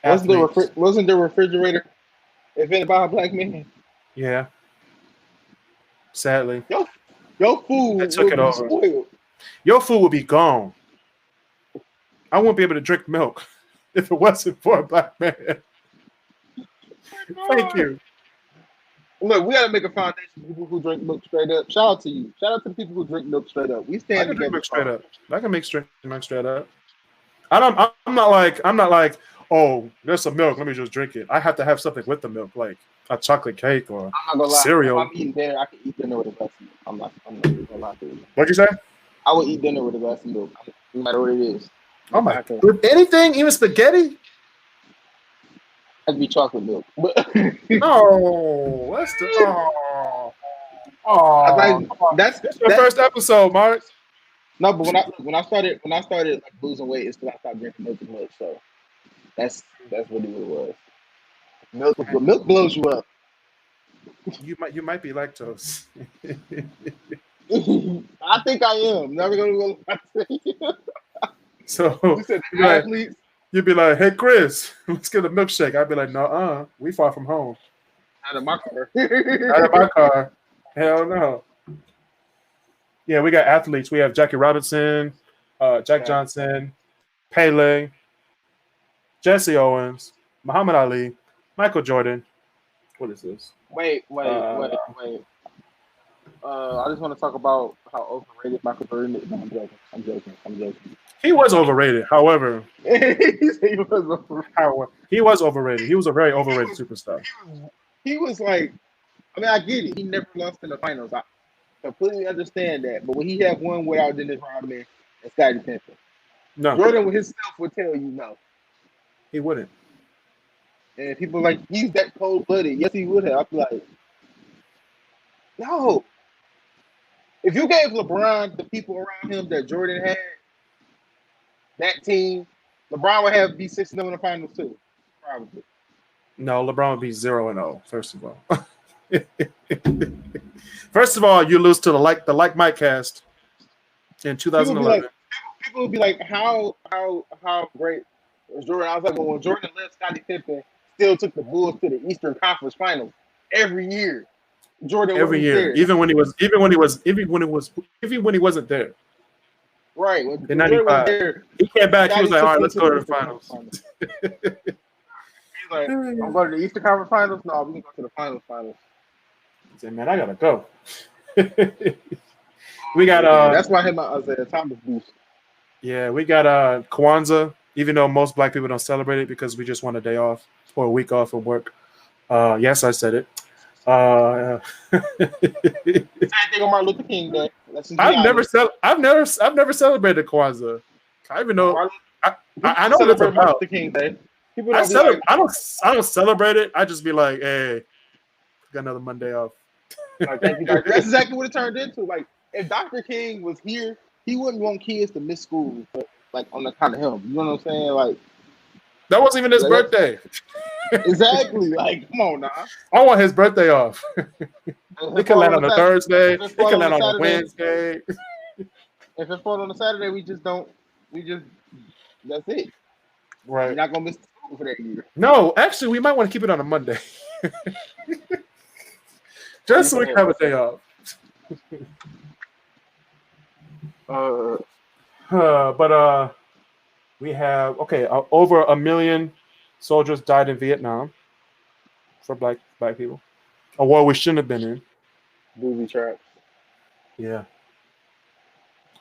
the refrigerator invented by a black man? Yeah. Sadly. Your food took it over. Spoiled. Your food would be gone. I wouldn't be able to drink milk if it wasn't for a black man. Thank you. Look, we got to make a foundation for people who drink milk straight up. Shout out to you. Shout out to the people who drink milk straight up. We stand together. Milk straight up. I can make milk straight up. I'm not like, oh, there's some milk. Let me just drink it. I have to have something with the milk, like a chocolate cake or I'm not gonna lie. cereal. If I'm eating dinner, I can eat dinner with a glass of milk. I'm not gonna lie to you. What'd you say? I would eat dinner with a glass of milk, no matter what it is. Oh my God. With anything, even spaghetti? That'd be chocolate milk. No, that's the that's your first episode, Mark. No, but when I started like losing weight, it's because I stopped drinking milk as much. So that's really what it was. Milk blows you up. You might be lactose. I think I am. Never gonna go. So you said athletes. You'd be like, "Hey, Chris, let's get a milkshake." I'd be like, "No, we far from home." Out of my car. Out of my car. Hell no. Yeah, we got athletes. We have Jackie Robinson, Jack Johnson, Pele, Jesse Owens, Muhammad Ali, Michael Jordan. What is this? Wait. Uh, I just want to talk about how overrated Michael Jordan is. No, I'm joking. he was overrated. However, He said he was overrated. he was overrated. He was a very overrated superstar. He was like, I mean, I get it. He never lost in the finals. I completely understand that. But when he had one without Dennis Rodman and Scottie Pippen, No, Jordan with himself would tell you no. he wouldn't. And people like, he's that cold blooded. Yes, he would have. I'd be like, no. If you gave LeBron the people around him that Jordan had, that team, LeBron would have be 6-0 in the finals too, probably. No, LeBron would be 0-0. First of all, you lose to the like Mike cast in 2011. People would be like, how great was Jordan? I was like, well, when Jordan left, Scottie Pippen still took the Bulls to the Eastern Conference Finals every year. Jordan every year, there. even when he wasn't there. Right. In '95, he came back. He was like, "All right, let's go to the finals." He's like, "I'm going to the Eastern Conference Finals. No, we can go to the finals." I said, "Man, I gotta go." We got that's why I had my Isaiah Thomas boost. Yeah, we got Kwanzaa. Even though most black people don't celebrate it because we just want a day off or a week off of work. Yes, I said it. Same thing on Martin Luther King Day. I've never celebrated Kwanzaa. I even know. I know what it's about. Martin Luther King Day. I don't celebrate it. I just be like, hey, got another Monday off. Thank you, Doctor. That's exactly what it turned into. Like, if Dr. King was here, he wouldn't want kids to miss school, but, like, on account of him. You know what I'm saying? Like, that wasn't even his birthday. Exactly. Like, come on now. I want his birthday off. It can land on a Thursday. It can land on a Wednesday. If it falls on a Saturday, that's it. Right. You're not going to miss school for that year. No, actually, we might want to keep it on a Monday. Just so we can have a day off. But we have, over 1 million soldiers died in Vietnam for black people. A war we shouldn't have been in. Booby traps. Yeah.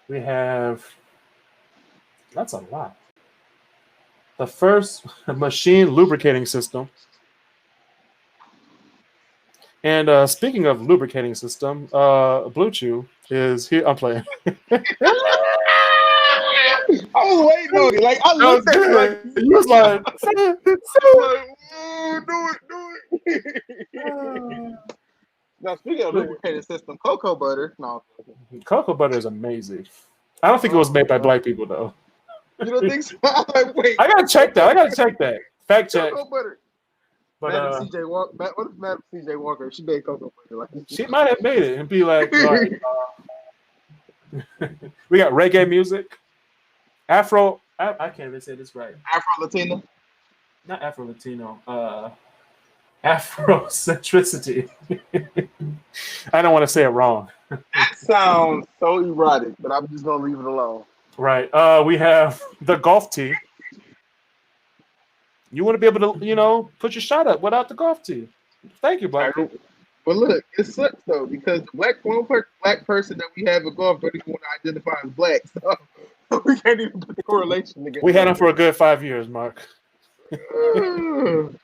We have, that's a lot. The first machine lubricating system. And speaking of lubricating system, Blue Chew is here. I'm playing. I was waiting on it. Like, I looked at it like, he was like, do it. Now, speaking of lubricating system, cocoa butter. No. Cocoa butter is amazing. I don't think it was made by black people, though. You don't think so? I'm like, wait. I gotta check that. Fact check. Cocoa butter. But Madam CJ Walker. What if Madam CJ Walker? She made cocoa butter. Like, she might have made it and be like, all right, we got reggae music, Afro. I can't even say this right. Afro Latino. Not Afro Latino. Afrocentricity. I don't want to say it wrong. That sounds so erotic, but I'm just gonna leave it alone. Right. We have the golf tee. You want to be able to, put your shot up without the golf tee. Thank you, black people. But look, it sucks though because one black person that we have at golf don't even want to identify as black, so we can't even put the correlation together. We had him for a good 5 years, Mark. I'm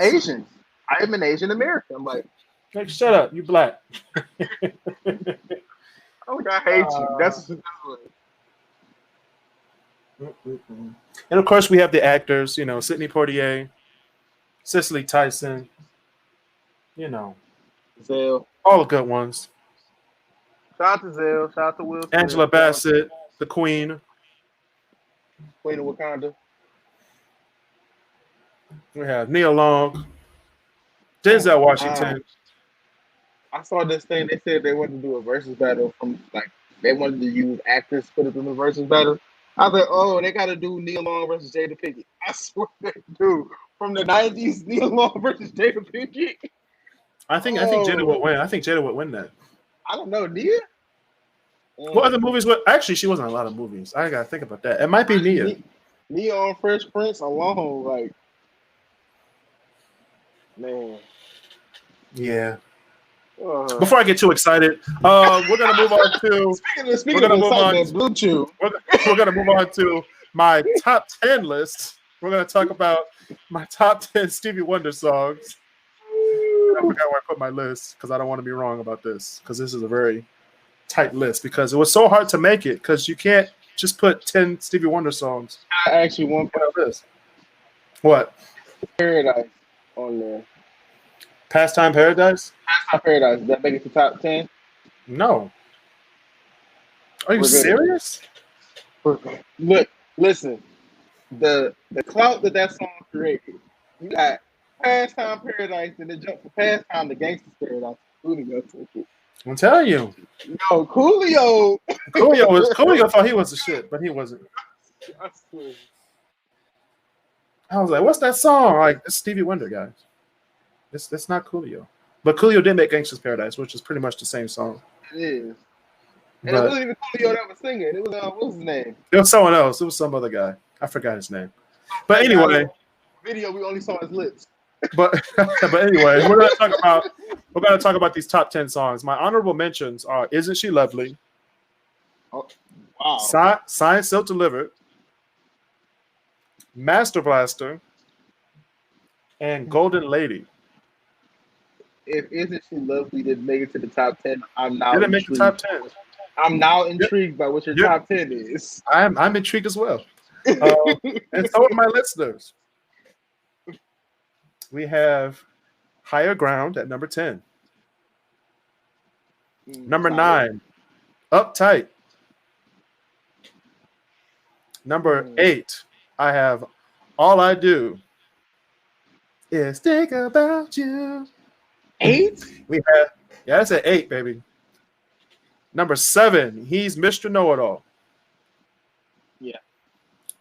Asian. I am an Asian American. I'm like, shut up, you black. I hate you. That's and of course we have the actors, Sidney Poitier, Cicely Tyson, Zell. All the good ones. Shout out to Zell. Shout out to Will Smith. Angela Bassett, the Queen. Queen of Wakanda. We have Nia Long, Denzel Washington. I saw this thing. They said they wanted to do a versus battle they wanted to use actors to put it in the versus battle. I was like, oh, they got to do Nia Long versus Jada Pinkett. I swear they do. From the 90s, Nia Long versus Jada Pinkett. I think Jada would win. I think Jada would win that. I don't know, Nia? What other movies were actually she wasn't in a lot of movies. I gotta think about that. It might be Nia. Nia on Fresh Prince alone, like man. Yeah. Before I get too excited, we're gonna move on to. Speaking of excitement, Blue Chew. We're gonna move on to my top 10 list. We're gonna talk about my top 10 Stevie Wonder songs. I forgot where I put my list because I don't want to be wrong about this because this is a very tight list because it was so hard to make it because you can't just put 10 Stevie Wonder songs. I actually want on a list. What? Paradise on there. Pastime Paradise? Pastime Paradise. Does that make it to top 10? No. Are you serious? Look, listen. The clout that song created. You got Pastime Paradise and then jump from Pastime to Gangsta's Paradise. I'm telling you. No, Coolio. Coolio thought he was the shit, but he wasn't. I swear. I was like, what's that song? Like, it's Stevie Wonder, guys. It's not Coolio. But Coolio did make Gangsta's Paradise, which is pretty much the same song. It is. And it wasn't even Coolio that was singing. It was, what was his name? It was someone else. It was some other guy. I forgot his name. But anyway. Video, we only saw his lips. But anyway, we're gonna talk about these top 10 songs. My honorable mentions are Isn't She Lovely? Oh, wow. Signed, Sealed, Delivered, Master Blaster, and Golden Lady. If Isn't She Lovely didn't make it to the top 10, I'm now didn't make the top 10. I'm now intrigued by what your top 10 is. I'm intrigued as well. And so are my listeners. We have Higher Ground at number 10. Number 9, Uptight. Number 8, I have All I Do Is Think About You. 8? We have, that's at 8, baby. Number 7, He's Mr. Know-It-All. Yeah.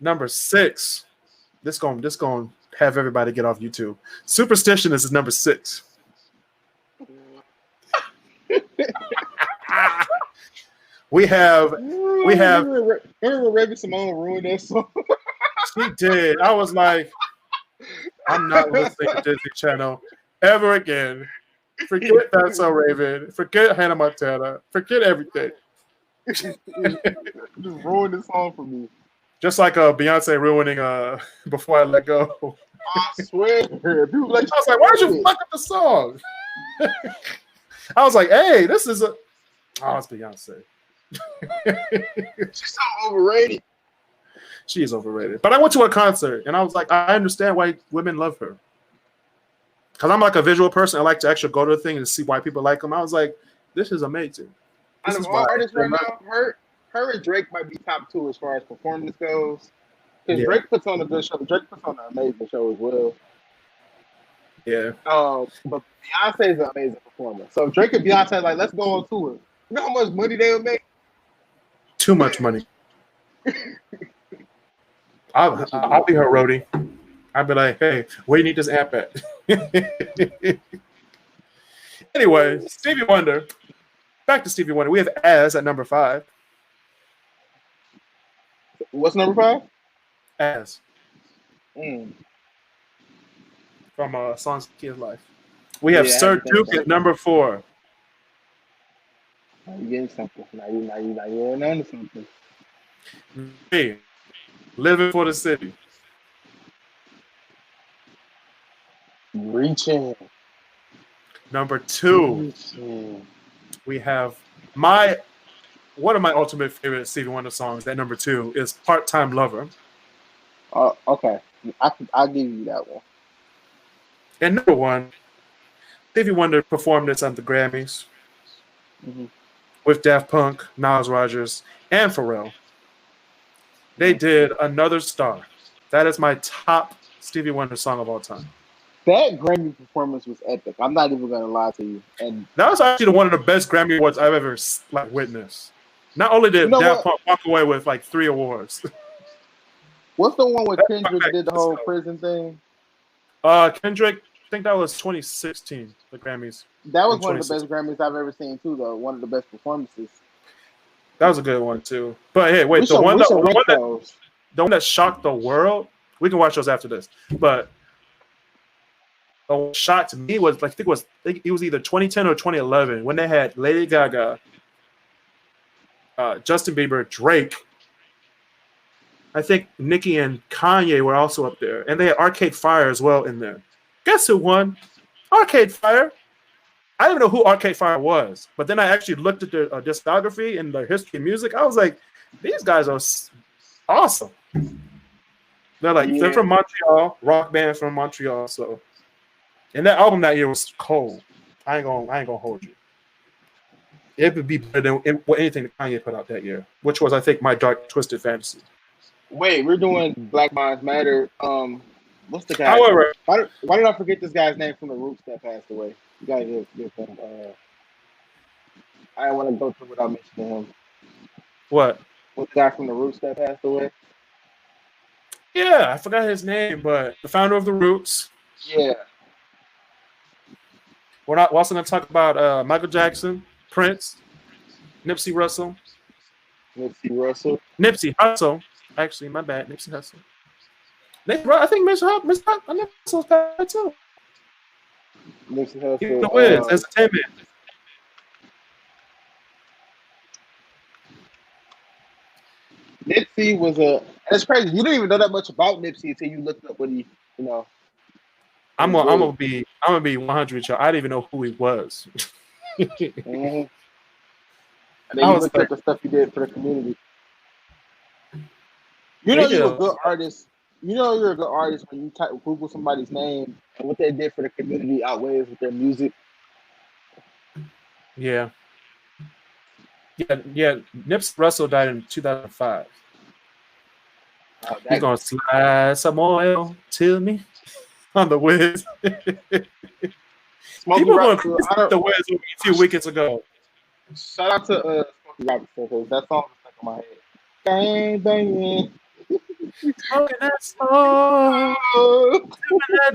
Number 6, this going have everybody get off YouTube. Superstition is number 6. we have. Remember Raven Simone ruined that song. She did. I was like, I'm not listening to Disney Channel ever again. Forget That's So Raven. Forget Hannah Montana. Forget everything. Just ruined the song for me. Just like Beyonce ruining Before I Let Go. I swear. People like, I was like, why'd you fuck up the song? I was like, hey, this is it's Beyonce. She's so overrated. She is overrated. But I went to a concert and I was like, I understand why women love her. Because I'm like a visual person. I like to actually go to a thing and see why people like them. I was like, this is amazing. Out of all artists right now, her and Drake might be top 2 as far as performance goes. Because Drake puts on a good show. Drake puts on an amazing show as well. Yeah. But Beyonce is an amazing performer. So if Drake and Beyonce like, let's go on tour. You know how much money they would make? Too much money. I'll be her roadie. I'll be like, hey, where you need this amp at? Anyway, Stevie Wonder. Back to Stevie Wonder. We have As at number 5. What's number 5? As. From Songs of Kid's Life. We have Sir Duke at number 4. Now you getting something. Now you're on to something. Hey, Living for the City. Reaching. Number 2. We have one of my ultimate favorite Stevie Wonder songs at number 2 is Part-Time Lover. Okay. I'll give you that one. And number 1, Stevie Wonder performed this at the Grammys with Daft Punk, Miles Rogers, and Pharrell. They did Another Star. That is my top Stevie Wonder song of all time. That Grammy performance was epic. I'm not even going to lie to you. And that was actually one of the best Grammy awards I've ever witnessed. Not only did Daft Punk walk away with like 3 awards. What's the one where Kendrick did the whole prison thing? Kendrick, I think that was 2016, the Grammys. That was one of the best Grammys I've ever seen too, though. One of the best performances. That was a good one too. But hey, wait, We should rank those. the one that shocked the world. We can watch those after this. But the one that shocked me was like I think it was either 2010 or 2011 when they had Lady Gaga, Justin Bieber, Drake. I think Nicki and Kanye were also up there, and they had Arcade Fire as well in there. Guess who won? Arcade Fire. I didn't even know who Arcade Fire was, but then I actually looked at their discography and their history of music. I was like, these guys are awesome. They're from Montreal, rock band from Montreal. So, and that album that year was cold. I ain't gonna hold you. It would be better than anything that Kanye put out that year, which was I think My Dark Twisted Fantasy. Wait, we're doing Black Minds Matter. What's the guy? However, why did I forget this guy's name from the Roots that passed away? You gotta give him. I don't want to go through without mentioning him. what? What's the guy from the Roots that passed away? Yeah, I forgot his name, but the founder of the Roots. Yeah. We're also going to talk about Michael Jackson, Prince, Nipsey Russell. Nipsey Hussle. Actually, my bad. Nipsey Hussle. I think Mr. Hussle's bad too. Nipsey Hussle. The Wiz as a 10-man. Nipsey was it's crazy. You didn't even know that much about Nipsey until you looked up what he, I'm gonna be 100 with y'all. I didn't even know who he was. Mm-hmm. And then you looked at the stuff he did for the community. You're a good artist. You're a good artist when you Google somebody's name and what they did for the community outweighs with their music. Yeah. Yeah. Nipsey Russell died in 2005. He's gonna slide some oil to me on the Wiz. People were crazy the Wiz a few weekends ago. Shout out to Smokey Robinson because that song was stuck in my head. Bang banging. Smoking that smoke, doing that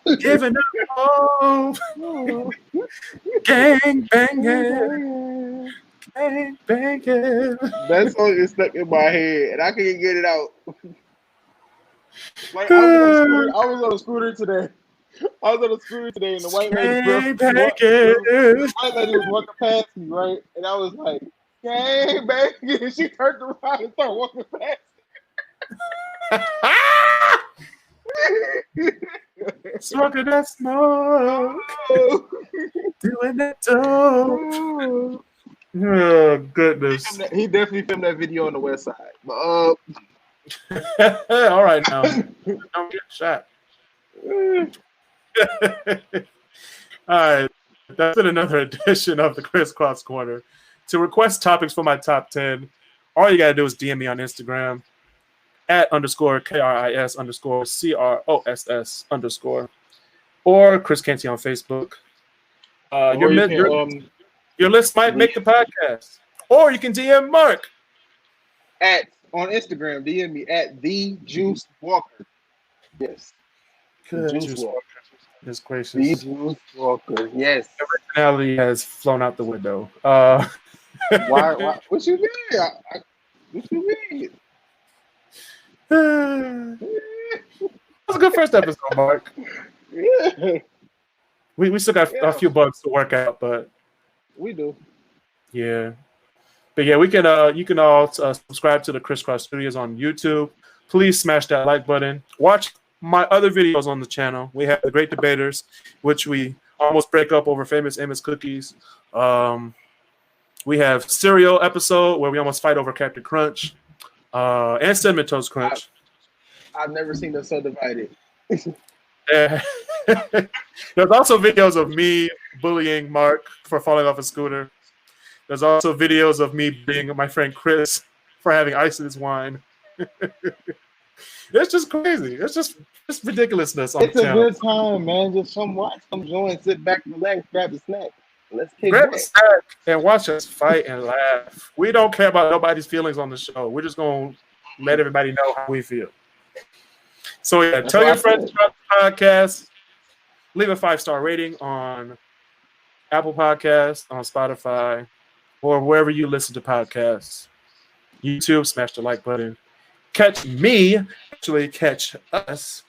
dope, giving up hope, gang banging, gang banging. That song is stuck in my head, and I can't get it out. Like I was on a scooter today. And the white lady was walking past me, right? And I was like, "Gang banging!" She turned around and started walking past. Smoking that smoke, doing that dope. Oh goodness! He definitely filmed that video on the west side. But all right now, don't get shot. All right, that's been another edition of the Crisscross Corner. To request topics for my top 10, all you gotta do is DM me on Instagram @KRIS_CROSS_ or Chris Canty on Facebook. Your list might make the podcast, or you can DM Mark on Instagram. DM me @TheJuiceWalker. Yes, Juice Walker. His gracious. The Juice Walker. Yes. Originality has flown out the window. Why? What you mean? What you mean? That was a good first episode, Mark. Yeah. We still got a few bugs to work out, but we do. Yeah. But yeah, we can. You can all subscribe to the Crisscross Studios on YouTube. Please smash that like button. Watch my other videos on the channel. We have the Great Debaters, which we almost break up over famous Amos cookies. We have Cereal episode where we almost fight over Captain Crunch, and Cinnamon Toast Crunch. I've never seen them so divided. There's also videos of me bullying Mark for falling off a scooter. There's also videos of me being my friend Chris for having ice in his wine. It's just crazy. It's just ridiculousness on the channel. It's a good time, man. Just come watch, come join, sit back, relax, grab a snack. Let's grab a snack and watch us fight and laugh. We don't care about nobody's feelings on the show. We're just gonna let everybody know how we feel. So yeah, tell your friends about the podcast. Leave a 5-star rating on Apple Podcasts, on Spotify, or wherever you listen to podcasts. YouTube, smash the like button. Catch me, actually catch us,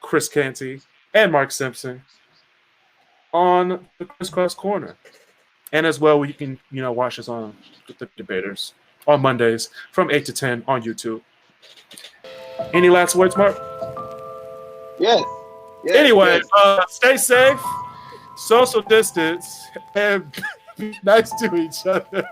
Chris Canty and Mark Simpson, on the Crisscross Corner. And as well, you can watch us on the Debaters on Mondays from 8 to 10 on YouTube. Any last words, Mark? Yes. Anyway, yes. Stay safe, social distance, and be nice to each other.